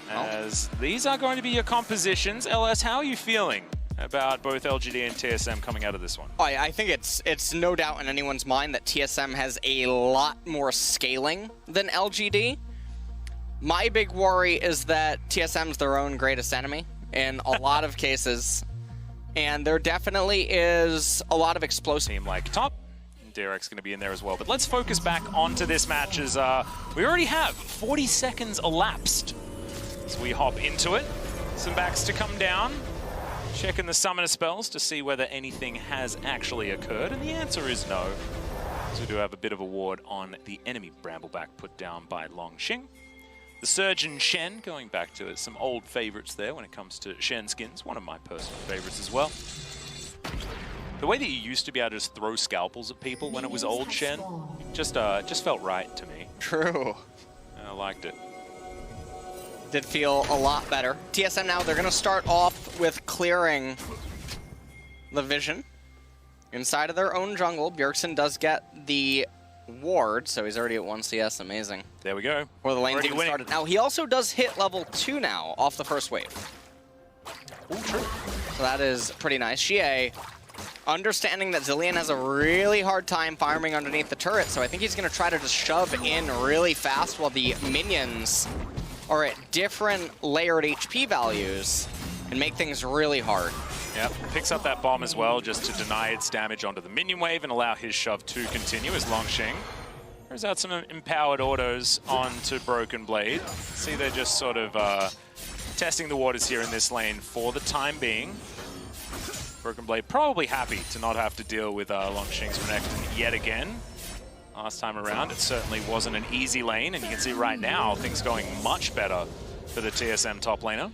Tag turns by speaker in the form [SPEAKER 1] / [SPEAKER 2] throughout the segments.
[SPEAKER 1] as these are going to be your compositions. LS, how are you feeling about both LGD and TSM coming out of this one?
[SPEAKER 2] I think it's no doubt in anyone's mind that TSM has a lot more scaling than LGD. My big worry is that TSM's their own greatest enemy in a lot of cases. And there definitely is a lot of explosive.
[SPEAKER 1] Team like top. Derek's going to be in there as well. But let's focus back onto this match as we already have 40 seconds elapsed. So we hop into it. Some backs to come down. Checking the summoner spells to see whether anything has actually occurred. And the answer is no. So we do have a bit of a ward on the enemy Brambleback put down by Longxing. The Surgeon Shen, going back to some old favorites there when it comes to Shen skins. One of my personal favorites as well. The way that you used to be able to just throw scalpels at people when it was old Shen, just felt right to me.
[SPEAKER 2] True.
[SPEAKER 1] I liked it.
[SPEAKER 2] Did feel a lot better. TSM now, they're going to start off with clearing the vision inside of their own jungle. Bjergsen does get the ward, so he's already at 1 CS. Amazing.
[SPEAKER 1] There we go.
[SPEAKER 2] Or the lane's even started. Now, he also does hit level 2 now off the first wave.
[SPEAKER 1] Ooh, true.
[SPEAKER 2] So that is pretty nice. Xie, understanding that Zilean has a really hard time farming underneath the turret, so I think he's going to try to just shove in really fast while the minions are at different layered HP values and make things really hard.
[SPEAKER 1] Yep, picks up that bomb as well just to deny its damage onto the minion wave and allow his shove to continue as Longxing throws out some empowered autos onto Broken Blade. See, they're just sort of testing the waters here in this lane for the time being. Broken Blade probably happy to not have to deal with Longxing's Renekton yet again. Last time around, it certainly wasn't an easy lane, and you can see right now things going much better for the TSM top laner.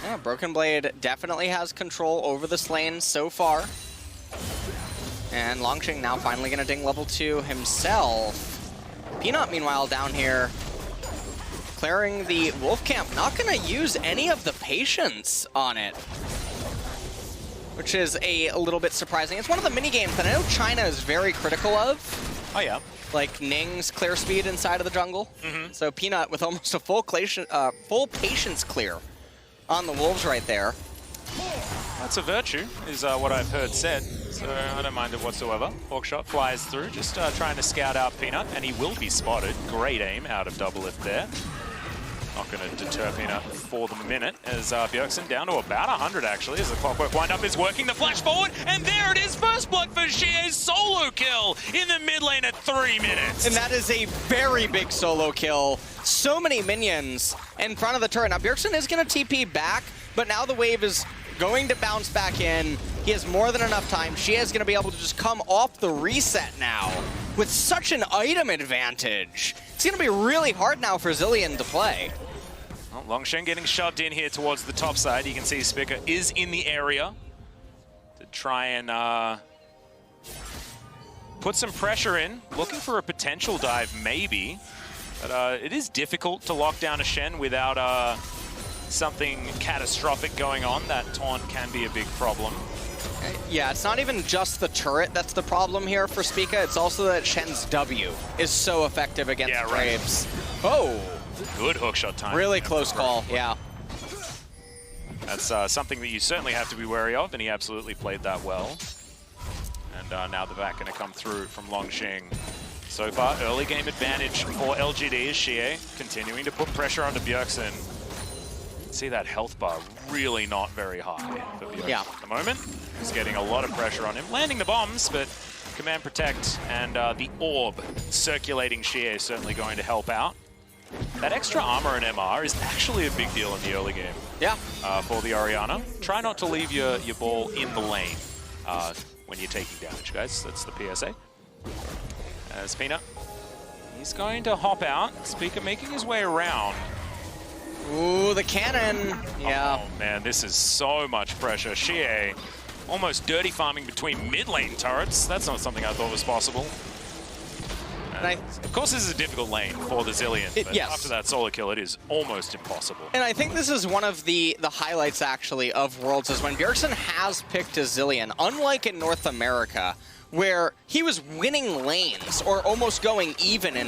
[SPEAKER 2] Yeah, Broken Blade definitely has control over this lane so far. And Longxing now finally going to ding level 2 himself. Peanut, meanwhile, down here, clearing the Wolf Camp. Not going to use any of the patience on it, which is a little bit surprising. It's one of the mini-games that I know China is very critical of.
[SPEAKER 1] Oh, yeah.
[SPEAKER 2] Like Ning's clear speed inside of the jungle. So Peanut with almost a full patience clear on the Wolves right there.
[SPEAKER 1] That's a virtue, is what I've heard said. So I don't mind it whatsoever. Hawkshot flies through, just trying to scout out Peanut, and he will be spotted. Great aim out of double lift there. Not going to deter Peanut for the minute, as Bjergsen down to about 100 actually, as the clockwork wind-up is working. The flash forward, and there it is! First blood for Xie's solo kill in the mid lane at 3 minutes.
[SPEAKER 2] And that is a very big solo kill. So many minions in front of the turret. Now Bjergsen is going to TP back, but now the wave is going to bounce back in. He has more than enough time. Xie is going to be able to just come off the reset now with such an item advantage. It's going to be really hard now for Zilean to play.
[SPEAKER 1] Well, Longxing getting shoved in here towards the top side. You can see Spica is in the area to try and put some pressure in. Looking for a potential dive, maybe. But it is difficult to lock down a Shen without something catastrophic going on. That taunt can be a big problem.
[SPEAKER 2] Yeah, it's not even just the turret that's the problem here for Spica. It's also that Shen's W is so effective against Braves. Oh!
[SPEAKER 1] Good hookshot time.
[SPEAKER 2] Really close call, yeah.
[SPEAKER 1] That's something that you certainly have to be wary of, and he absolutely played that well. And now the back going to come through from Longxing. So far, early game advantage for LGD as Xie continuing to put pressure onto Bjergsen. See that health bar really not very high for Bjergsen at the moment. He's getting a lot of pressure on him, landing the bombs, but command protect and the orb circulating Xie is certainly going to help out. That extra armor and MR is actually a big deal in the early game.
[SPEAKER 2] Yeah.
[SPEAKER 1] For the Orianna. Try not to leave your ball in the lane when you're taking damage, guys. That's the PSA. As Peanut, he's going to hop out. Spica making his way around.
[SPEAKER 2] Ooh, the cannon. Yeah.
[SPEAKER 1] Oh, man, this is so much pressure. Xie almost dirty farming between mid lane turrets. That's not something I thought was possible. Of course, this is a difficult lane for the Zilean, but after that solo kill, it is almost impossible.
[SPEAKER 2] And I think this is one of the highlights, actually, of Worlds, is when Bjergsen has picked a Zilean, unlike in North America, where he was winning lanes or almost going even in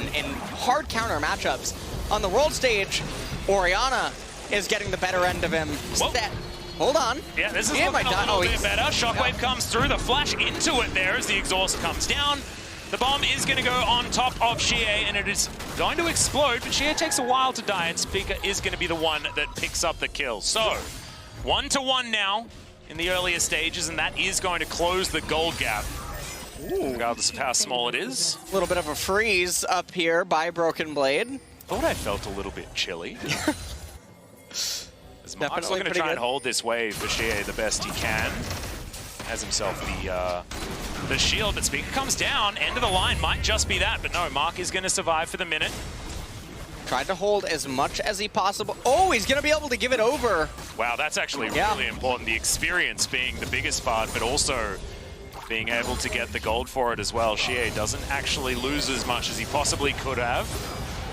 [SPEAKER 2] hard counter matchups. On the world stage, Orianna is getting the better end of him.
[SPEAKER 1] Whoa.
[SPEAKER 2] Hold on.
[SPEAKER 1] Yeah, this is looking a little bit better. Shockwave comes through, the flash into it there as the exhaust comes down. The bomb is going to go on top of Xie, and it is going to explode, but Xie takes a while to die, and Spica is going to be the one that picks up the kill. So, 1-1 now in the earlier stages, and that is going to close the gold gap, regardless of how small it is.
[SPEAKER 2] A little bit of a freeze up here by Broken Blade.
[SPEAKER 1] Thought I felt a little bit chilly. As Mark's
[SPEAKER 2] Definitely
[SPEAKER 1] looking to try and hold this wave for Xie the best he can. Has himself the shield, but Spica comes down. End of the line might just be that, but no, Mark is going to survive for the minute.
[SPEAKER 2] Tried to hold as much as he possible. Oh, he's going to be able to give it over.
[SPEAKER 1] Wow, that's actually really important. The experience being the biggest part, but also being able to get the gold for it as well. Xie doesn't actually lose as much as he possibly could have.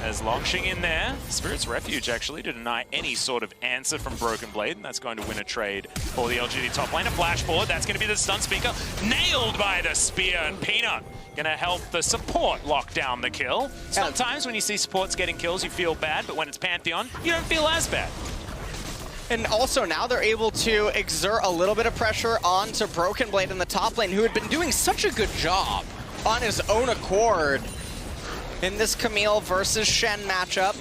[SPEAKER 1] As Longxing in there, Spirit's Refuge actually to deny any sort of answer from Broken Blade, and that's going to win a trade for the LGD top lane. A flash forward, that's going to be the stun Spica. Nailed by the spear, and Peanut gonna help the support lock down the kill. Sometimes when you see supports getting kills, you feel bad, but when it's Pantheon, you don't feel as bad.
[SPEAKER 2] And also now they're able to exert a little bit of pressure onto Broken Blade in the top lane, who had been doing such a good job on his own accord in this Camille versus Shen matchup.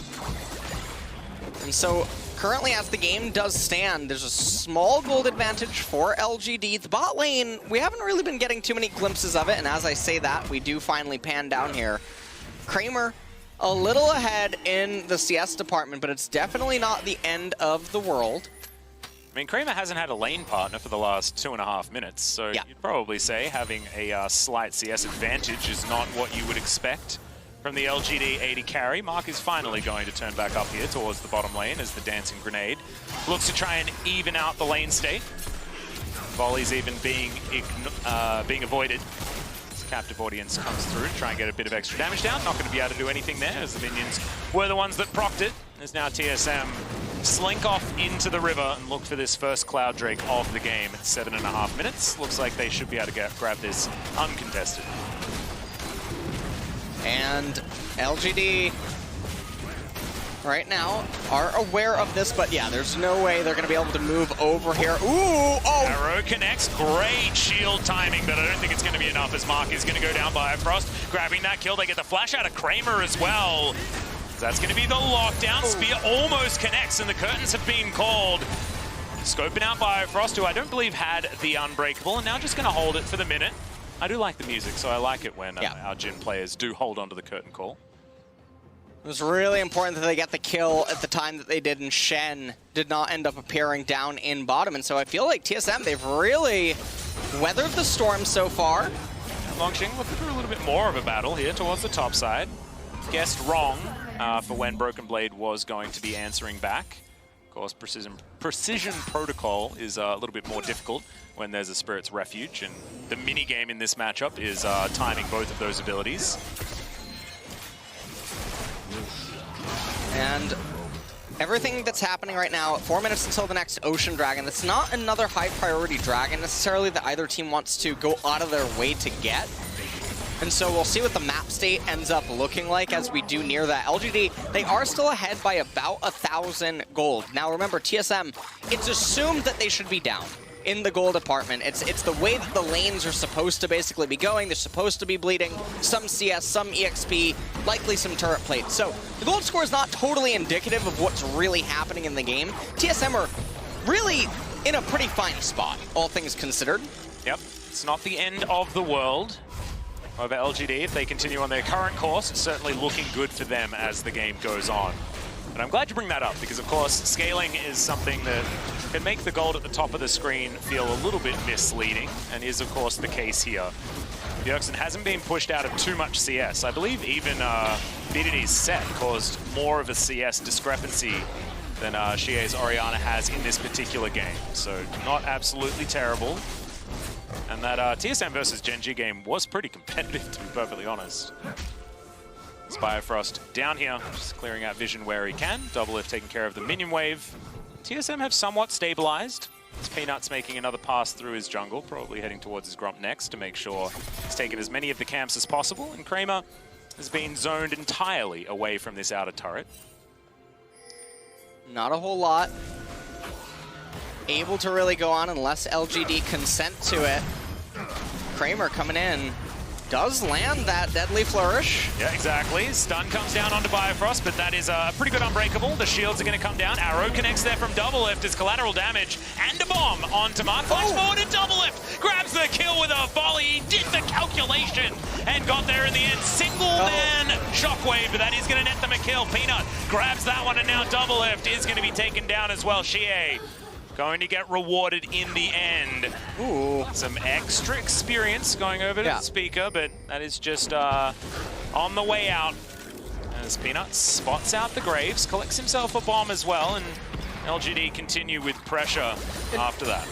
[SPEAKER 2] And so currently as the game does stand, there's a small gold advantage for LGD. The bot lane, we haven't really been getting too many glimpses of it, and as I say that, we do finally pan down here. Kramer a little ahead in the CS department, but it's definitely not the end of the world.
[SPEAKER 1] I mean, Kramer hasn't had a lane partner for the last 2.5 minutes, so you'd probably say having a slight CS advantage is not what you would expect from the LGD 80 carry. Mark is finally going to turn back up here towards the bottom lane as the Dancing Grenade looks to try and even out the lane state. Volleys even being avoided. As Captive Audience comes through to try and get a bit of extra damage down. Not going to be able to do anything there as the minions were the ones that procced it. There's now TSM slink off into the river and look for this first Cloud Drake of the game at 7.5 minutes. Looks like they should be able to grab this uncontested.
[SPEAKER 2] And LGD right now are aware of this, but yeah, there's no way they're going to be able to move over here. Ooh! Oh!
[SPEAKER 1] Arrow connects. Great shield timing, but I don't think it's going to be enough as Mark is going to go down by Bifrost. Grabbing that kill. They get the flash out of Kramer as well. That's going to be the lockdown. Spear almost connects, and the curtains have been called. Scoping out Bifrost, who I don't believe had the Unbreakable, and now just going to hold it for the minute. I do like the music, so I like it when our Jhin players do hold on to the curtain call.
[SPEAKER 2] It was really important that they get the kill at the time that they did, and Shen did not end up appearing down in bottom. And so I feel like TSM, they've really weathered the storm so far.
[SPEAKER 1] Longxing looking for a little bit more of a battle here towards the top side. Guessed wrong for when Broken Blade was going to be answering back. Of course, precision protocol is a little bit more difficult when there's a Spirit's Refuge, and the mini game in this matchup is timing both of those abilities.
[SPEAKER 2] And everything that's happening right now, 4 minutes until the next Ocean Dragon, that's not another high priority dragon necessarily that either team wants to go out of their way to get. And so we'll see what the map state ends up looking like as we do near that. LGD, they are still ahead by about 1,000 gold. Now remember, TSM, it's assumed that they should be down in the gold department. It's the way that the lanes are supposed to basically be going. They're supposed to be bleeding some CS, some EXP, likely some turret plate. So the gold score is not totally indicative of what's really happening in the game. TSM are really in a pretty fine spot, all things considered.
[SPEAKER 1] Yep, it's not the end of the world. However, LGD, if they continue on their current course, it's certainly looking good for them as the game goes on. And I'm glad you bring that up, because of course, scaling is something that can make the gold at the top of the screen feel a little bit misleading, and is of course the case here. Bjergsen hasn't been pushed out of too much CS. I believe even BDD's set caused more of a CS discrepancy than Xie's Orianna has in this particular game. So not absolutely terrible. And that TSM versus Gen.G game was pretty competitive, to be perfectly honest. Bifrost down here, just clearing out vision where he can. Double F taking care of the minion wave. TSM have somewhat stabilized. As Peanut's making another pass through his jungle, probably heading towards his Grump next to make sure he's taken as many of the camps as possible. And Kramer has been zoned entirely away from this outer turret.
[SPEAKER 2] Not a whole lot. Able to really go on unless LGD consent to it. Kramer coming in. Does land that deadly flourish.
[SPEAKER 1] Yeah, exactly. Stun comes down onto Bifrost, but that is a pretty good unbreakable. The shields are going to come down. Arrow connects there from double lift as collateral damage. And a bomb onto Mark. Flash forward and double lift. Grabs the kill with a volley. He did the calculation and got there in the end. Single man shockwave, but that is going to net them a kill. Peanut grabs that one, and now double lift is going to be taken down as well. Shie going to get rewarded in the end.
[SPEAKER 2] Ooh.
[SPEAKER 1] Some extra experience going over to the speaker, but that is just on the way out. As Peanut spots out the Graves, collects himself a bomb as well, and LGD continue with pressure after that.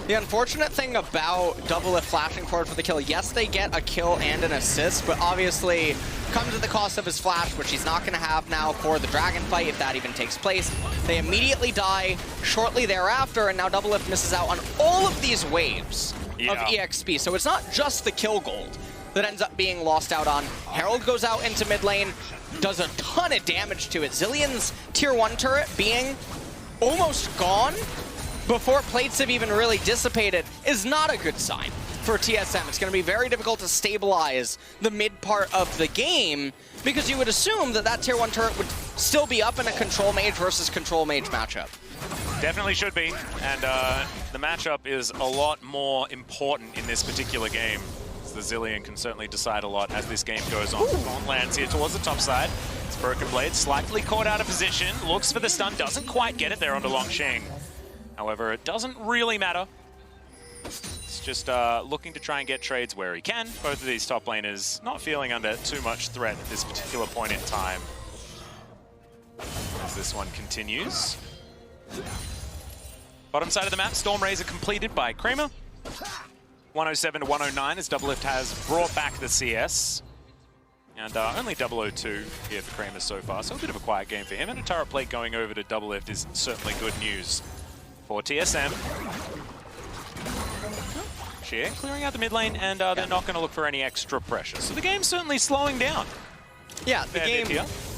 [SPEAKER 2] The unfortunate thing about double lift flashing forward for the kill, yes, they get a kill and an assist, but obviously comes at the cost of his flash, which he's not going to have now for the dragon fight, if that even takes place. They immediately die shortly thereafter, and now double lift misses out on all of these waves of EXP. So it's not just the kill gold that ends up being lost out on. Herald goes out into mid lane, does a ton of damage to it. Zillion's tier 1 turret being almost gone before plates have even really dissipated is not a good sign for TSM. It's going to be very difficult to stabilize the mid part of the game because you would assume that that tier 1 turret would still be up in a control mage versus control mage matchup.
[SPEAKER 1] Definitely should be, and the matchup is a lot more important in this particular game. The Zillion can certainly decide a lot as this game goes on. On lands here towards the top side. It's Broken Blade, slightly caught out of position, looks for the stun, doesn't quite get it there onto Longsheng. However, it doesn't really matter. It's just looking to try and get trades where he can. Both of these top laners not feeling under too much threat at this particular point in time. As this one continues. Bottom side of the map, Storm Razor completed by Kramer. 107 to 109 as Double Lift has brought back the CS. And only 002 here for Kramer so far, so a bit of a quiet game for him. And a turret plate going over to Double Lift is certainly good news for TSM. Shie clearing out the mid lane, and they're not going to look for any extra pressure. So the game's certainly slowing down.
[SPEAKER 2] Yeah, the game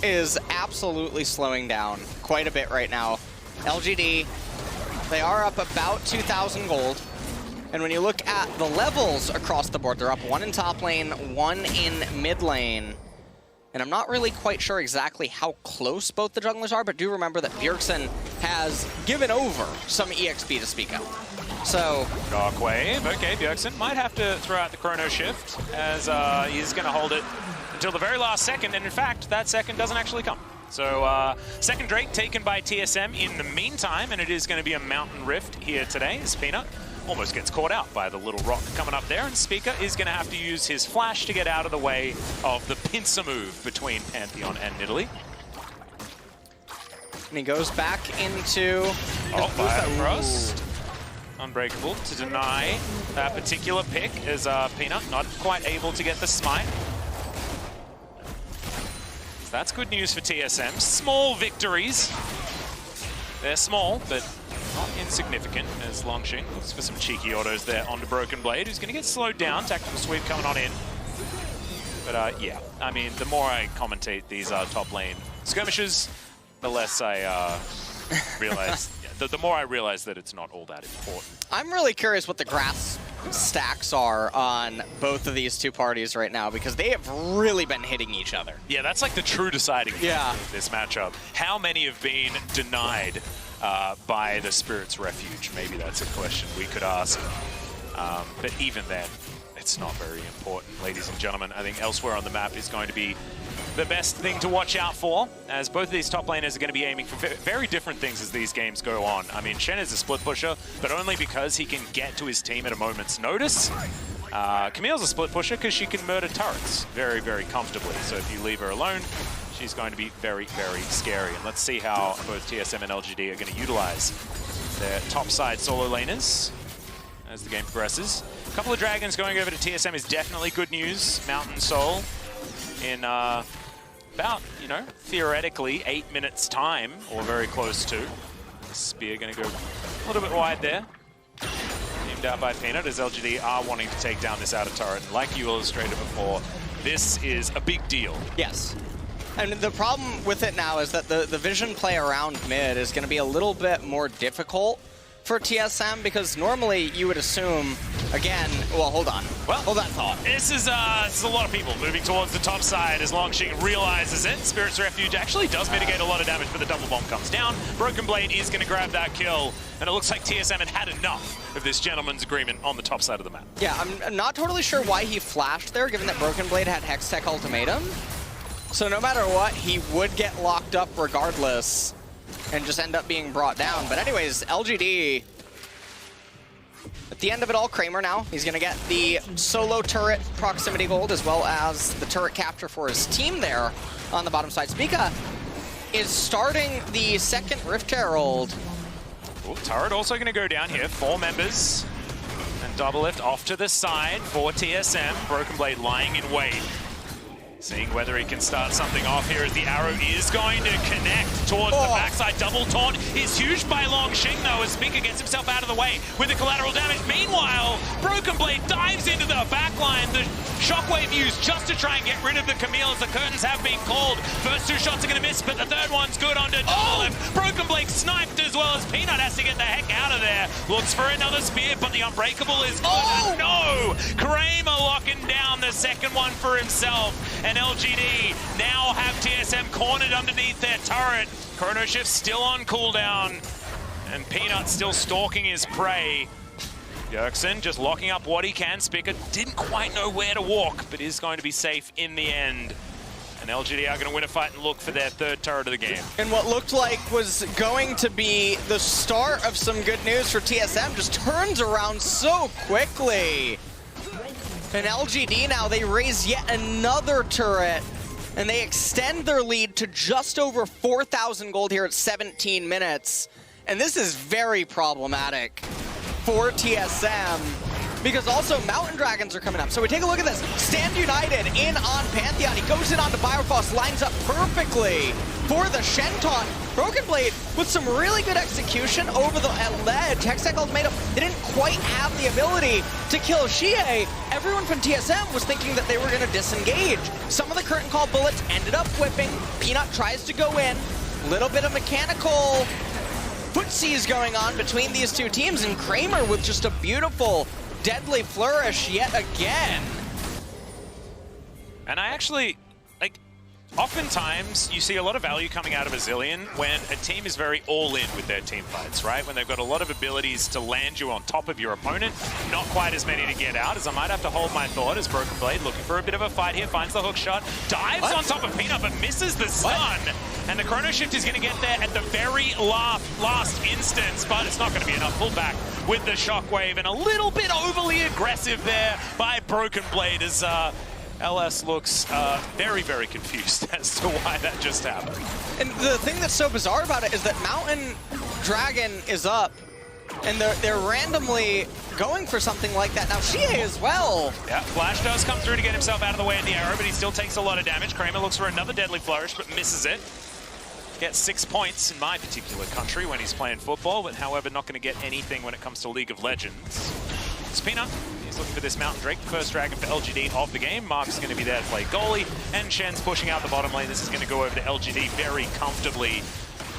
[SPEAKER 2] is absolutely slowing down quite a bit right now. LGD, they are up about 2,000 gold. And when you look at the levels across the board, they're up 1 in top lane, 1 in mid lane. And I'm not really quite sure exactly how close both the junglers are, but do remember that Bjergsen has given over some EXP to speak of. So...
[SPEAKER 1] Shockwave. Okay, Bjergsen might have to throw out the Chrono Shift, as he's going to hold it until the very last second, and in fact, that second doesn't actually come. So, second Drake taken by TSM in the meantime, and it is going to be a Mountain Rift here today, as Peanut almost gets caught out by the little rock coming up there, and Speaker is going to have to use his flash to get out of the way of the pincer move between Pantheon and Nidalee.
[SPEAKER 2] And he goes back into...
[SPEAKER 1] Bifrost. Unbreakable to deny that particular pick as Peanut not quite able to get the smite. So that's good news for TSM. Small victories. They're small, but not insignificant, as Longsheng looks for some cheeky autos there onto Broken Blade, who's going to get slowed down. Tactical sweep coming on in. But yeah, I mean, the more I commentate these top lane skirmishes, the less I realize, the more I realize that it's not all that important.
[SPEAKER 2] I'm really curious what the grass stacks are on both of these two parties right now, because they have really been hitting each other.
[SPEAKER 1] Yeah, that's like the true deciding factor of this matchup. How many have been denied by the Spirit's Refuge? Maybe that's a question we could ask. But even then, it's not very important, ladies and gentlemen. I think elsewhere on the map is going to be the best thing to watch out for, as both of these top laners are going to be aiming for very different things as these games go on. I mean, Shen is a split pusher, but only because he can get to his team at a moment's notice. Camille's a split pusher because she can murder turrets very, very comfortably. So if you leave her alone, she's going to be very, very scary. And let's see how both TSM and LGD are going to utilize their topside solo laners as the game progresses. A couple of dragons going over to TSM is definitely good news. Mountain Soul in about, you know, theoretically 8 minutes time, or very close to. Spear going to go a little bit wide there. Aimed out by Peanut, as LGD are wanting to take down this outer turret. And like you illustrated before, this is a big deal.
[SPEAKER 2] Yes. And the problem with it now is that the vision play around mid is going to be a little bit more difficult for TSM, because normally you would assume, again, well, hold on.
[SPEAKER 1] Well,
[SPEAKER 2] hold that thought.
[SPEAKER 1] This is a lot of people moving towards the top side as Longshing realizes it. Spirit's Refuge actually does mitigate a lot of damage, but the double bomb comes down. Broken Blade is going to grab that kill, and it looks like TSM had enough of this gentleman's agreement on the top side of the map.
[SPEAKER 2] Yeah, I'm not totally sure why he flashed there, given that Broken Blade had Hextech Ultimatum. So no matter what, he would get locked up regardless and just end up being brought down. But anyways, LGD, at the end of it all, Kramer now, he's going to get the solo turret proximity gold as well as the turret capture for his team there on the bottom side. Spica is starting the second Rift Herald.
[SPEAKER 1] Ooh, turret also going to go down here, 4 members. And double lift off to the side for TSM. Broken Blade lying in wait. Seeing whether he can start something off here as the arrow is going to connect towards the backside. Double taunt is huge by Longshing though, as Spica gets himself out of the way with the collateral damage. Meanwhile, Broken Blade dives into the backline. The shockwave used just to try and get rid of the Camille as the curtains have been called. First 2 shots are going to miss, but the third one's good onto double lift. Broken Blade sniped as well as Peanut has to get the heck out of there. Looks for another spear, but the Unbreakable is good. No! Kramer locking down the second one for himself. And LGD now have TSM cornered underneath their turret. Chrono Shift still on cooldown. And Peanut still stalking his prey. Yerksen just locking up what he can. Spica didn't quite know where to walk, but is going to be safe in the end. And LGD are going to win a fight and look for their third turret of the game.
[SPEAKER 2] And what looked like was going to be the start of some good news for TSM just turns around so quickly. And LGD now, they raise yet another turret, and they extend their lead to just over 4,000 gold here at 17 minutes. And this is very problematic for TSM, because also Mountain Dragons are coming up. So we take a look at this. Stand United in on Pantheon. He goes in onto Bifrost, lines up perfectly for the Shen taunt. Broken Blade with some really good execution over the ledge. Hextech Ultimatum, they didn't quite have the ability to kill Xie. Everyone from TSM was thinking that they were going to disengage. Some of the curtain call bullets ended up whipping. Peanut tries to go in. Little bit of mechanical footsies going on between these two teams, and Kramer with just a beautiful, deadly flourish yet again.
[SPEAKER 1] And I actually, oftentimes you see a lot of value coming out of a Zillion when a team is very all-in with their team fights, right? When they've got a lot of abilities to land you on top of your opponent, not quite as many to get out, as I might have to hold my thought as Broken Blade looking for a bit of a fight here, finds the hook shot, dives on top of Peanut, but misses the stun. And the Chrono Shift is going to get there at the very last instance, but it's not going to be enough. Pulled back with the Shockwave, and a little bit overly aggressive there by Broken Blade as LS looks very, very confused as to why that just happened.
[SPEAKER 2] And the thing that's so bizarre about it is that Mountain Dragon is up, and they're randomly going for something like that. Now, Xie as well.
[SPEAKER 1] Yeah, Flash does come through to get himself out of the way of the arrow, but he still takes a lot of damage. Kramer looks for another deadly flourish, but misses it. Gets 6 points in my particular country when he's playing football, but however, not going to get anything when it comes to League of Legends. Spina, he's looking for this Mountain Drake, the first dragon for LGD of the game. Mark's going to be there to play goalie, and Shen's pushing out the bottom lane. This is going to go over to LGD very comfortably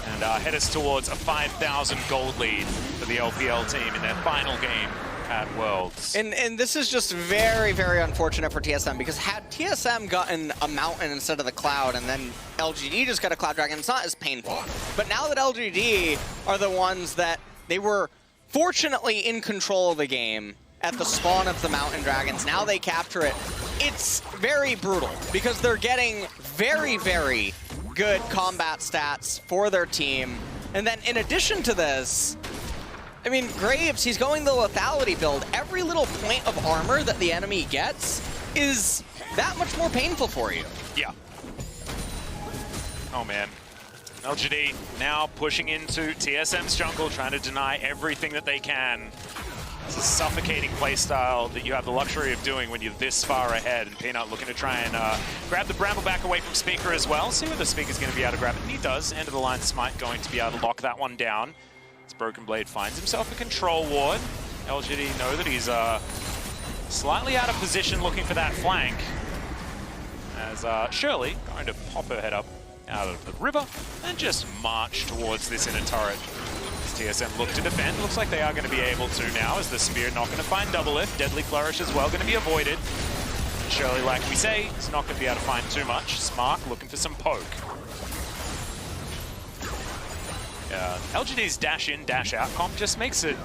[SPEAKER 1] and head us towards a 5,000 gold lead for the LPL team in their final game at Worlds.
[SPEAKER 2] And this is just very, very unfortunate for TSM, because had TSM gotten a mountain instead of the cloud and then LGD just got a cloud dragon, it's not as painful. But now that LGD are the ones that they were fortunately in control of the game at the spawn of the mountain dragons, now they capture it. It's very brutal because they're getting very, very good combat stats for their team. And then in addition to this, I mean, Graves, he's going the lethality build. Every little point of armor that the enemy gets is that much more painful for you.
[SPEAKER 1] Yeah. Oh, man. LGD now pushing into TSM's jungle, trying to deny everything that they can. It's a suffocating playstyle that you have the luxury of doing when you're this far ahead. And Peanut looking to try and grab the Bramble back away from Speaker as well. See whether Speaker's going to be able to grab it. And he does. End of the line Smite going to be able to lock that one down. As Broken Blade finds himself a control ward. LGD know that he's slightly out of position looking for that flank. as Shirley going to pop her head up out of the river and just march towards this inner turret. As TSM look to defend, looks like they are going to be able to now, as the spear not going to find double lift. Deadly Flourish as well going to be avoided. And Shirley, like we say, is not going to be able to find too much. Smart looking for some poke. LGD's dash in, dash out comp just makes it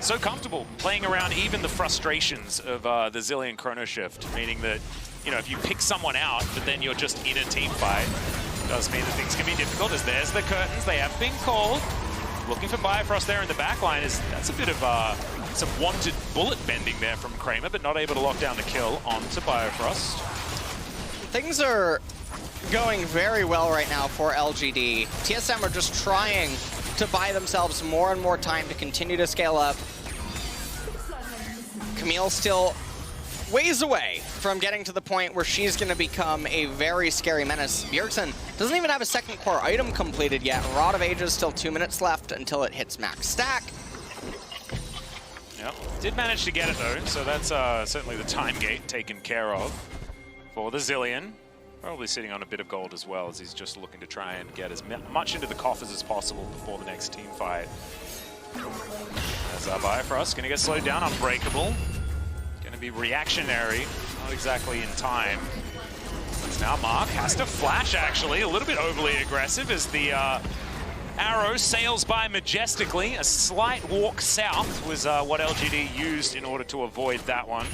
[SPEAKER 1] so comfortable playing around even the frustrations of the Zilean Chrono Shift, meaning that, you know, if you pick someone out, but then you're just in a team fight, does mean that things can be difficult, as there's the curtains. They have been called. Looking for Bifrost there in the back line. That's a bit of some wanted bullet bending there from Kramer, but not able to lock down the kill onto Bifrost.
[SPEAKER 2] Things are going very well right now for LGD. TSM are just trying to buy themselves more and more time to continue to scale up. Camille still ways away from getting to the point where she's going to become a very scary menace. Bjergsen doesn't even have a second core item completed yet. Rod of Ages, still 2 minutes left until it hits max stack.
[SPEAKER 1] Yep, did manage to get it though, so that's certainly the time gate taken care of for the Zilean. Probably sitting on a bit of gold as well, as he's just looking to try and get as much into the coffers as possible before the next team fight. As Bifrost going to get slowed down, Unbreakable. Going to be reactionary, not exactly in time. As now Mark has to flash, actually, a little bit overly aggressive as the arrow sails by majestically. A slight walk south was what LGD used in order to avoid that one.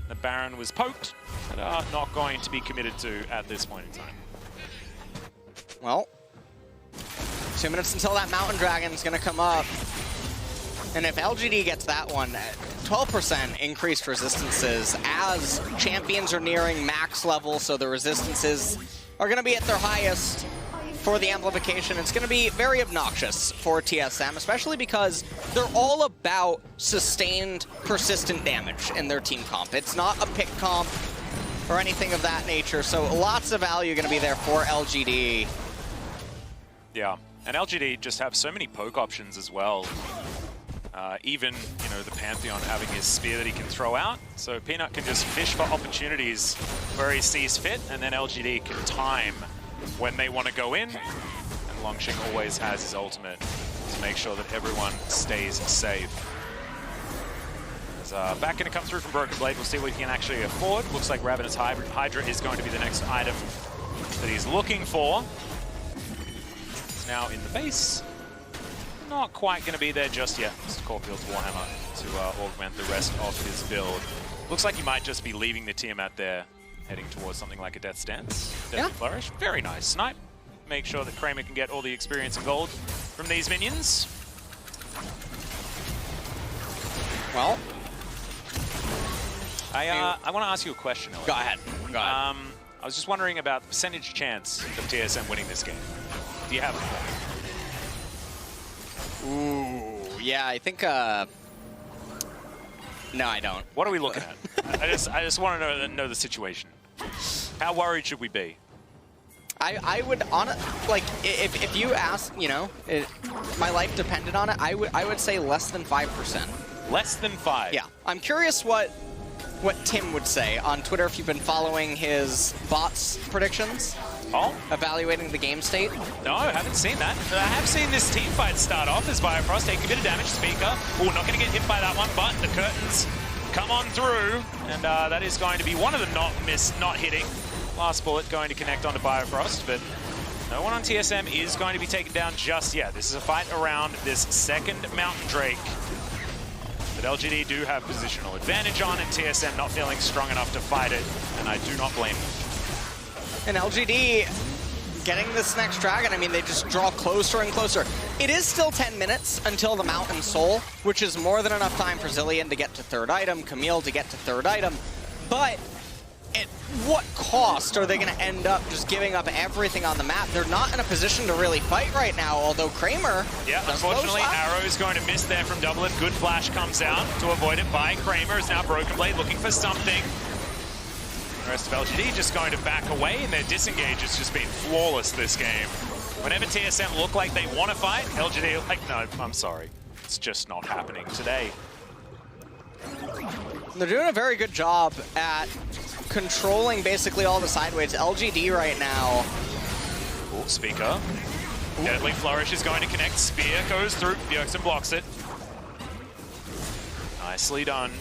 [SPEAKER 1] The Baron was poked, but not going to be committed to at this point in time.
[SPEAKER 2] Well, 2 minutes until that Mountain Dragon is going to come up. And if LGD gets that one, 12% increased resistances as champions are nearing max level, so the resistances are going to be at their highest for the amplification. It's going to be very obnoxious for TSM, especially because they're all about sustained, persistent damage in their team comp. It's not a pick comp or anything of that nature, so lots of value going to be there for LGD.
[SPEAKER 1] Yeah, and LGD just have so many poke options as well. Even, you know, the Pantheon having his spear that he can throw out, so Peanut can just fish for opportunities where he sees fit, and then LGD can time when they want to go in, and Longxing always has his ultimate to make sure that everyone stays safe. As back going to come through from Broken Blade, we'll see what he can actually afford. Looks like Ravenous Hydra is going to be the next item that he's looking for. It's now in the base. Not quite going to be there just yet. Mr. Caulfield's Warhammer to augment the rest of his build. Looks like he might just be leaving the Tiamat there, heading towards something like a Death Stance. Deadly Flourish. Very nice snipe. Make sure that Kramer can get all the experience and gold from these minions.
[SPEAKER 2] Well,
[SPEAKER 1] I want to ask you a question, Ellen.
[SPEAKER 2] Go ahead. Go ahead.
[SPEAKER 1] I was just wondering about the percentage chance of TSM winning this game. Do you have it?
[SPEAKER 2] Ooh, yeah, I think, no, I don't.
[SPEAKER 1] What are we looking at? I just want to know the situation. How worried should we be?
[SPEAKER 2] I would, like, if you ask, you know, my life depended on it, I would say less than 5%.
[SPEAKER 1] Less than 5?
[SPEAKER 2] Yeah. I'm curious what Tim would say on Twitter if you've been following his bots predictions.
[SPEAKER 1] Oh?
[SPEAKER 2] Evaluating the game state.
[SPEAKER 1] No, I haven't seen that. I have seen this team fight start off as Bifrost taking a bit of damage. Speaker. Oh, not going to get hit by that one, but the curtains come on through. And that is going to be one of them not hitting. Last bullet going to connect onto Bifrost, but no one on TSM is going to be taken down just yet. This is a fight around this second Mountain Drake. But LGD do have positional advantage on, and TSM not feeling strong enough to fight it, and I do not blame them.
[SPEAKER 2] And LGD getting this next dragon, I mean, they just draw closer and closer. It is still 10 minutes until the Mountain Soul, which is more than enough time for Zilean to get to third item, Camille to get to third item. But at what cost are they going to end up just giving up everything on the map? They're not in a position to really fight right now, although Kramer...
[SPEAKER 1] Yeah, unfortunately, Arrow is going to miss there from Double Lift. Good flash comes out to avoid it by Kramer. Is now Broken Blade looking for something. The rest of LGD just going to back away, and their disengage has just been flawless this game. Whenever TSM look like they want to fight, LGD are like, no, I'm sorry. It's just not happening today.
[SPEAKER 2] They're doing a very good job at controlling basically all the sideways. LGD right now.
[SPEAKER 1] Ooh, Speaker. Deadly Flourish is going to connect. Spear goes through. Bjergsen blocks it. Nicely done.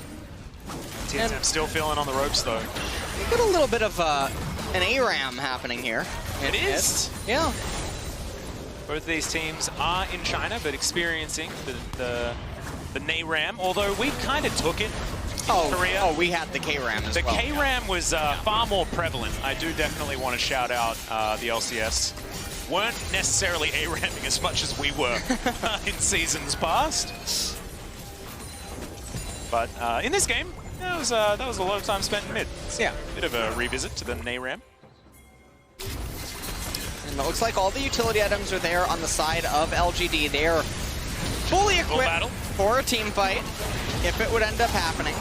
[SPEAKER 1] TSM still feeling on the ropes, though.
[SPEAKER 2] We got a little bit of an ARAM happening here.
[SPEAKER 1] It is.
[SPEAKER 2] Yeah.
[SPEAKER 1] Both of these teams are in China, but experiencing the NARAM, although we kind of took it in Korea.
[SPEAKER 2] Oh, we had the KRAM as well.
[SPEAKER 1] The KRAM was far more prevalent. I do definitely want to shout out the LCS. Weren't necessarily ARAMing as much as we were in seasons past. But in this game, that was a lot of time spent in mid. So
[SPEAKER 2] yeah.
[SPEAKER 1] Bit of a revisit to the NARAM.
[SPEAKER 2] And it looks like all the utility items are there on the side of LGD. They are fully equipped for a team fight, if it would end up happening.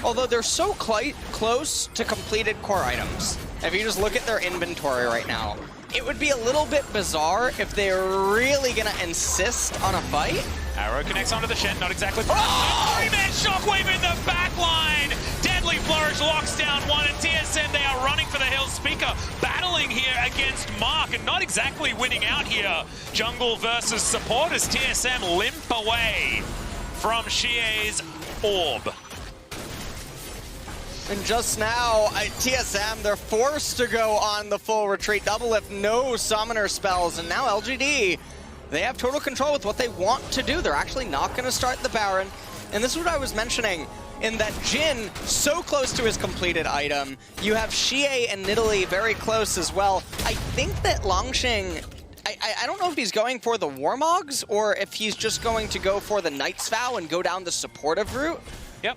[SPEAKER 2] Although they're so close to completed core items. If you just look at their inventory right now, it would be a little bit bizarre if they're really gonna insist on a fight.
[SPEAKER 1] Arrow connects onto the shed, not exactly. Oh! 3-man shockwave in the back line! Deadly Flourish locks down one, and TSM, they are running for the hill. Speaker battling here against Mark, and not exactly winning out here. Jungle versus support as TSM limp away from Xie's orb.
[SPEAKER 2] And just now, TSM, they're forced to go on the full retreat. Doublelift, no summoner spells, and now LGD, they have total control with what they want to do. They're actually not going to start the Baron. And this is what I was mentioning, in that Jin, so close to his completed item. You have Xie and Nidalee very close as well. I think that Longxing, I don't know if he's going for the Warmogs, or if he's just going to go for the Knight's Vow and go down the supportive route.
[SPEAKER 1] Yep.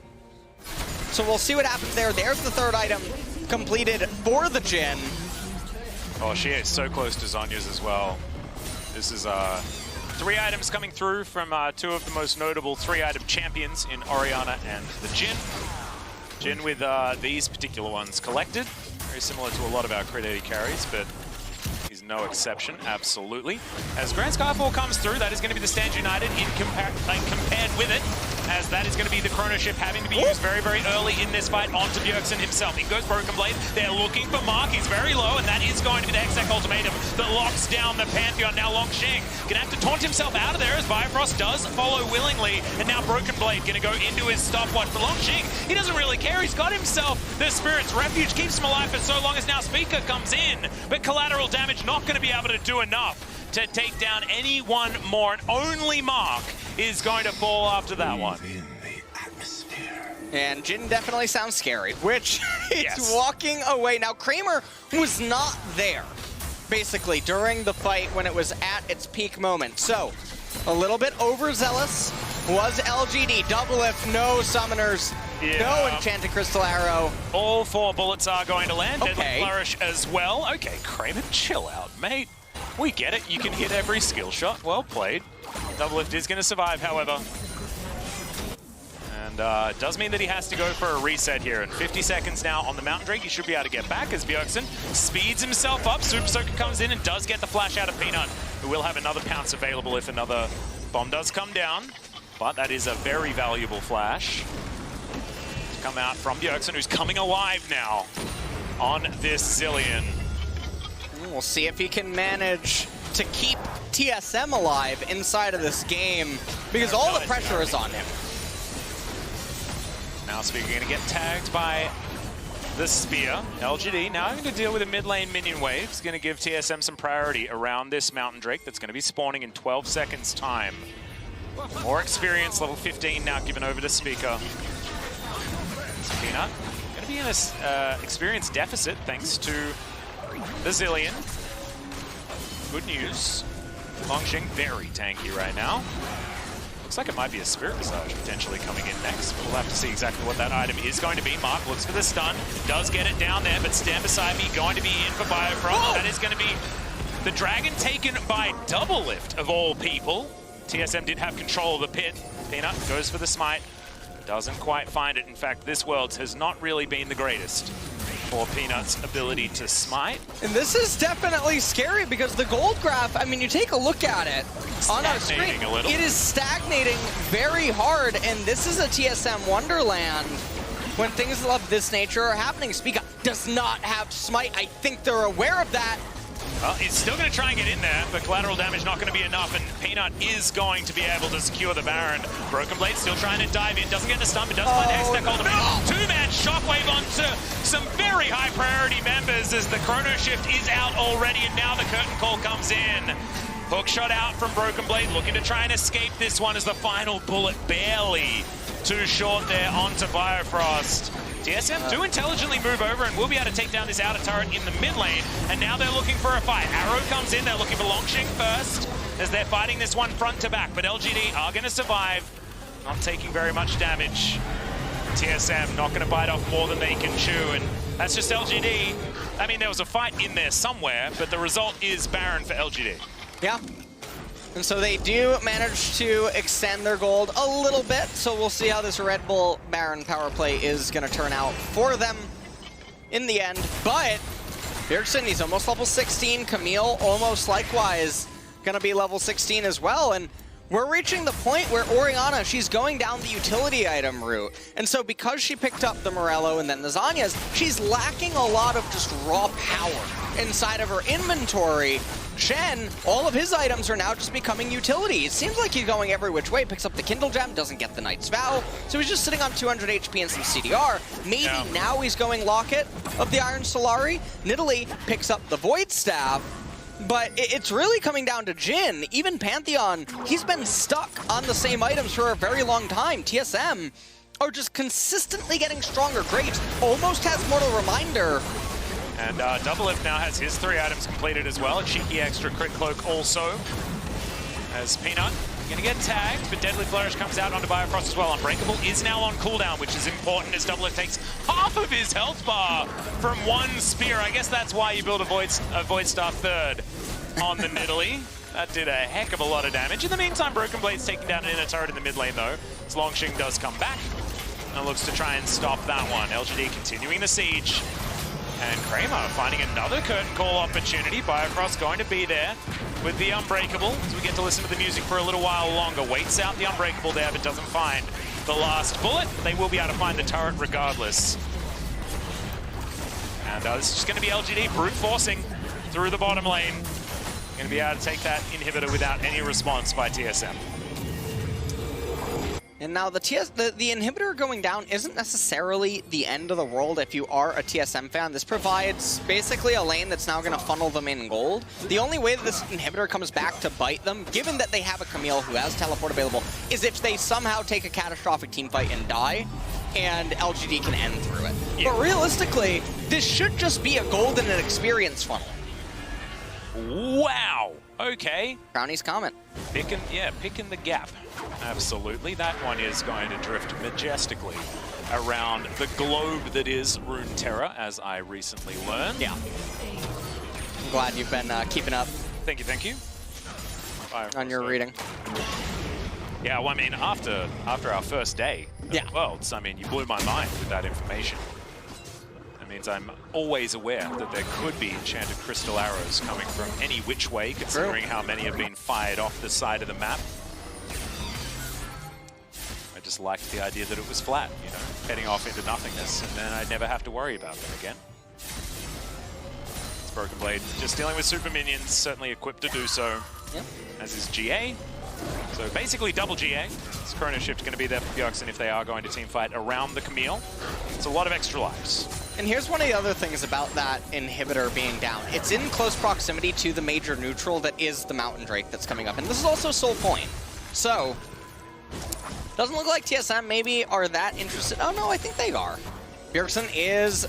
[SPEAKER 2] So we'll see what happens there. There's the third item completed for the Jin.
[SPEAKER 1] Oh, Xie is so close to Zhonya's as well. This is 3 items coming through from 2 of the most notable 3-item champions in Orianna and the Jin. Jin with these particular ones collected. Very similar to a lot of our Crit 80 carries, but he's no exception, absolutely. As Grand Skyfall comes through, that is going to be the Stand United compared with it, as that is going to be the Chrono Ship having to be used very, very early in this fight onto Bjergsen himself. In goes Broken Blade. They're looking for Mark. He's very low, and that is going to be the Hextech Ultimatum that locks down the Pantheon. Now Longxing going to have to taunt himself out of there as Bifrost does follow willingly, and now Broken Blade going to go into his stopwatch. For Longxing, he doesn't really care. He's got himself the Spirit's Refuge, keeps him alive for so long as now Speaker comes in, but collateral damage not going to be able to do enough to take down anyone more, and only Mark is going to fall after that one.
[SPEAKER 2] And Jin definitely sounds scary, which is walking away. Now, Kramer was not there, basically, during the fight when it was at its peak moment. So, a little bit overzealous was LGD. Doublelift, no summoners, no Enchanted Crystal Arrow.
[SPEAKER 1] All 4 bullets are going to land.
[SPEAKER 2] Okay.
[SPEAKER 1] Deadly Flourish as well. Okay, Kramer, chill out, mate. We get it. You can hit every skill shot. Well played. Doublelift is going to survive, however. And it does mean that he has to go for a reset here. And 50 seconds now on the Mountain Drake. He should be able to get back as Bjergsen speeds himself up. Super Soaker comes in and does get the flash out of Peanut, who will have another pounce available if another bomb does come down. But that is a very valuable flash to come out from Bjergsen, who's coming alive now on this Zilean.
[SPEAKER 2] We'll see if he can manage to keep TSM alive inside of this game, because all the pressure is on him.
[SPEAKER 1] Now Speaker going to get tagged by the Spear. LGD now going to deal with a mid lane minion wave. It's going to give TSM some priority around this Mountain Drake that's going to be spawning in 12 seconds time. More experience, level 15 now given over to Speaker. Peanut going to be in an experience deficit thanks to the Zilean. Good news. Longxing very tanky right now. Looks like it might be a Spirit Visage potentially coming in next, but we'll have to see exactly what that item is going to be. Mark looks for the stun, does get it down there, but Stand Beside Me going to be in for Biofrost. That is going to be the Dragon taken by Doublelift of all people. TSM did have control of the pit. Peanut goes for the smite, doesn't quite find it. In fact, this Worlds has not really been the greatest for Peanut's ability to smite.
[SPEAKER 2] And this is definitely scary because the gold graph, I mean, you take a look at it on our screen, it is stagnating very hard, and this is a TSM Wonderland when things of this nature are happening. Speak Up does not have Smite. I think they're aware of that.
[SPEAKER 1] Well, he's still going to try and get in there, but collateral damage not going to be enough, and Peanut is going to be able to secure the Baron. Broken Blade still trying to dive in, doesn't get the stun, but does find the Hextech ultimate. Two-man shockwave onto some very high priority members as the Chrono Shift is out already, and now the curtain call comes in. Hook shot out from Broken Blade, looking to try and escape this one as the final bullet barely too short there onto Biofrost. TSM do intelligently move over and will be able to take down this outer turret in the mid lane, and now they're looking for a fight. Arrow comes in, they're looking for Longshing first as they're fighting this one front to back, but LGD are going to survive, not taking very much damage. TSM not going to bite off more than they can chew, and that's just LGD. I mean, there was a fight in there somewhere, but the result is Baron for LGD.
[SPEAKER 2] Yeah. And so they do manage to extend their gold a little bit, so we'll see how this Red Bull Baron power play is going to turn out for them in the end. But Bjergsen, he's almost level 16. Camille almost likewise going to be level 16 as well. And we're reaching the point where Orianna, she's going down the utility item route. And so because she picked up the Morello and then the Zhonya's, she's lacking a lot of just raw power inside of her inventory. Shen, all of his items are now just becoming utility. It seems like he's going every which way, picks up the Kindle Gem, doesn't get the Knight's Vow, so he's just sitting on 200 HP and some CDR. Maybe now he's going Locket of the Iron Solari. Nidalee picks up the Void Staff, but it's really coming down to Jhin. Even Pantheon, he's been stuck on the same items for a very long time. TSM are just consistently getting stronger. Graves almost has Mortal Reminder.
[SPEAKER 1] And Doublelift now has his 3 items completed as well. A cheeky extra crit cloak also. As Peanut going to get tagged, but Deadly Flourish comes out onto Biofrost as well. Unbreakable is now on cooldown, which is important as Doublelift takes half of his health bar from one spear. I guess that's why you build a Void Star third on the Nidalee. That did a heck of a lot of damage. In the meantime, Broken Blade's taking down an inner turret in the mid lane though, as Longshing does come back and looks to try and stop that one. LGD continuing the siege. And Kramer finding another curtain call opportunity. Biofrost going to be there with the Unbreakable. So we get to listen to the music for a little while longer. Waits out the Unbreakable there, but doesn't find the last bullet. They will be able to find the turret regardless. And this is just going to be LGD brute forcing through the bottom lane. Going to be able to take that inhibitor without any response by TSM.
[SPEAKER 2] And now the inhibitor going down isn't necessarily the end of the world if you are a TSM fan. This provides basically a lane that's now going to funnel them in gold. The only way that this inhibitor comes back to bite them, given that they have a Camille who has teleport available, is if they somehow take a catastrophic team fight and die, and LGD can end through it. Yeah. But realistically, this should just be a gold and an experience funnel.
[SPEAKER 1] Wow. Okay.
[SPEAKER 2] Brownie's comment.
[SPEAKER 1] Picking the gap. Absolutely. That one is going to drift majestically around the globe that is Runeterra, as I recently learned.
[SPEAKER 2] Yeah. I'm glad you've been keeping up.
[SPEAKER 1] Thank you, thank you.
[SPEAKER 2] On your reading.
[SPEAKER 1] Yeah, well, I mean, after our first day of Worlds, I mean, you blew my mind with that information. That means I'm always aware that there could be enchanted crystal arrows coming from any which way, considering how many have been fired off the side of the map. I just liked the idea that it was flat, you know, heading off into nothingness, and then I'd never have to worry about them again. It's Broken Blade just dealing with super minions, certainly equipped to do so, as is GA. So basically double GA. This Chrono Shift going to be there for Bjergsen if they are going to team fight around the Camille. It's a lot of extra lives.
[SPEAKER 2] And here's one of the other things about that inhibitor being down. It's in close proximity to the major neutral that is the Mountain Drake that's coming up. And this is also Soul Point. So, doesn't look like TSM maybe are that interested. Oh no, I think they are. Bjergsen is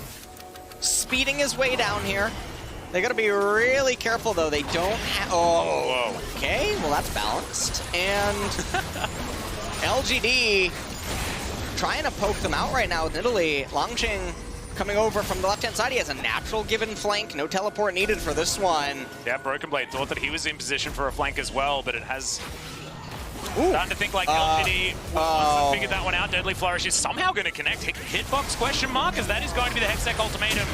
[SPEAKER 2] speeding his way down here. They gotta be really careful though. They don't have, okay, well that's balanced. And LGD trying to poke them out right now with Nidalee. Longshing coming over from the left-hand side. He has a natural given flank. No teleport needed for this one.
[SPEAKER 1] Yeah, Broken Blade thought that he was in position for a flank as well, but it has starting to think like LGD wants to figure that one out. Deadly Flourish is somehow going to connect. Hitbox question mark, as that is going to be the Hextech ultimatum.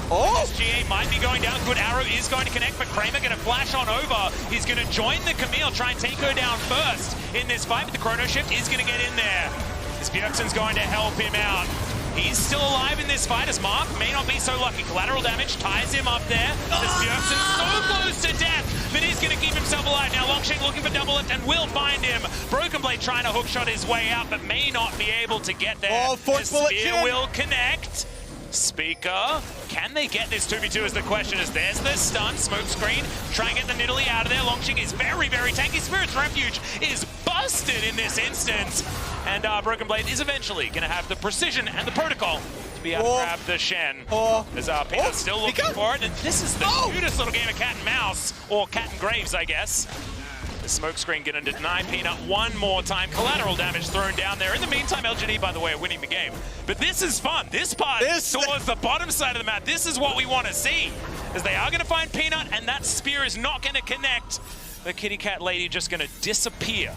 [SPEAKER 1] SGA might be going down. Good arrow is going to connect, but Kramer going to flash on over. He's going to join the Camille, try and take her down first in this fight, but the Chrono Shift is going to get in there. This Bjergsen's going to help him out. He's still alive in this fight as Mark may not be so lucky. Collateral damage ties him up there. As Bjergsen's so close to death, but he's going to keep himself alive. Now Longsheng looking for double lift and will find him. Broken Blade trying to hookshot his way out, but may not be able to get there.
[SPEAKER 2] Oh, foot bullet
[SPEAKER 1] Spear will connect. Speaker, can they get this 2v2 is the question, as there's the stun, smoke screen, try and get the Nidalee out of there. Longsheng is very, very tanky. Spirit's Refuge is busted in this instance, and Broken Blade is eventually going to have the precision and the protocol to be able to grab the Shen. As Peanut's still looking for it, and this is the cutest little game of cat and mouse, or cat and graves, I guess. The smoke screen going to deny Peanut one more time. Collateral damage thrown down there. In the meantime, LGD, by the way, are winning the game. But this is fun. This part towards the bottom side of the map, this is what we want to see. As they are going to find Peanut, and that spear is not going to connect. The kitty cat lady just going to disappear.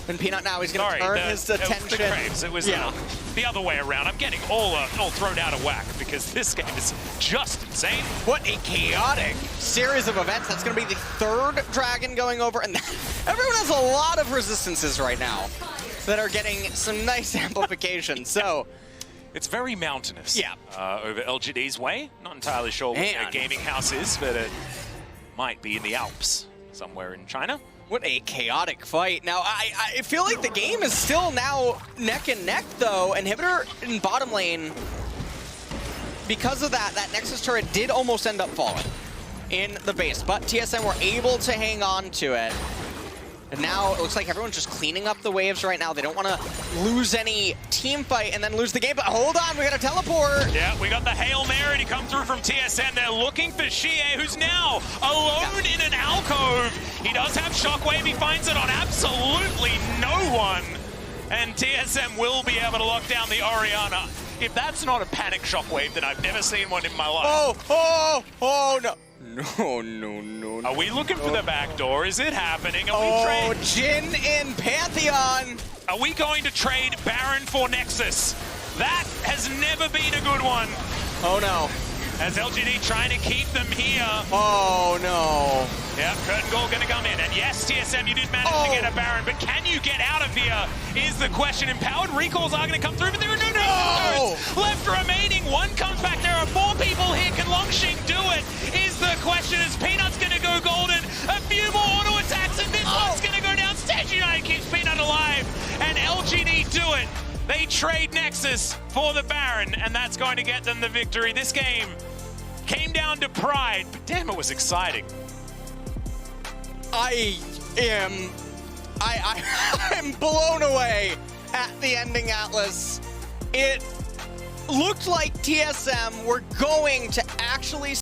[SPEAKER 2] And Peanut now is going to turn his attention.
[SPEAKER 1] It was the other way around. I'm getting all thrown out of whack because this game is just insane.
[SPEAKER 2] What a chaotic series of events. That's going to be the third dragon going over. And everyone has a lot of resistances right now that are getting some nice amplification. So
[SPEAKER 1] it's very mountainous.
[SPEAKER 2] Yeah.
[SPEAKER 1] Over LGD's way. Not entirely sure what their gaming house is, but it might be in the Alps, somewhere in China.
[SPEAKER 2] What a chaotic fight. Now, I feel like the game is still now neck and neck, though. Inhibitor in bottom lane, because of that Nexus turret did almost end up falling in the base, but TSM were able to hang on to it. And now it looks like everyone's just cleaning up the waves right now. They don't want to lose any team fight and then lose the game. But hold on, we got a teleport.
[SPEAKER 1] Yeah, we got the Hail Mary to come through from TSM. They're looking for Xie, who's now alone in an alcove. He does have Shockwave. He finds it on absolutely no one. And TSM will be able to lock down the Orianna. If that's not a panic Shockwave, then I've never seen one in my life.
[SPEAKER 2] Oh, no. No.
[SPEAKER 1] Are we looking for the back door? Is it happening?
[SPEAKER 2] Jhin in Pantheon.
[SPEAKER 1] Are we going to trade Baron for Nexus? That has never been a good one.
[SPEAKER 2] Oh, no.
[SPEAKER 1] As LGD trying to keep them here.
[SPEAKER 2] Oh, no.
[SPEAKER 1] Yeah, Curtain Gold going to come in. And yes, TSM, you did manage to get a Baron, but can you get out of here is the question. Empowered recalls are going to come through, but there are no nodes left remaining. One comes back. There are 4 people here. Can Longsheng do it? Is the question. As Peanut's going to go golden. A few more auto attacks, and this one's going to go down. Stage United keeps Peanut alive, and LGD do it. They trade Nexus for the Baron, and that's going to get them the victory. This game came down to pride, but damn, it was exciting.
[SPEAKER 2] I'm blown away at the ending, Atlas. It looked like TSM were going to actually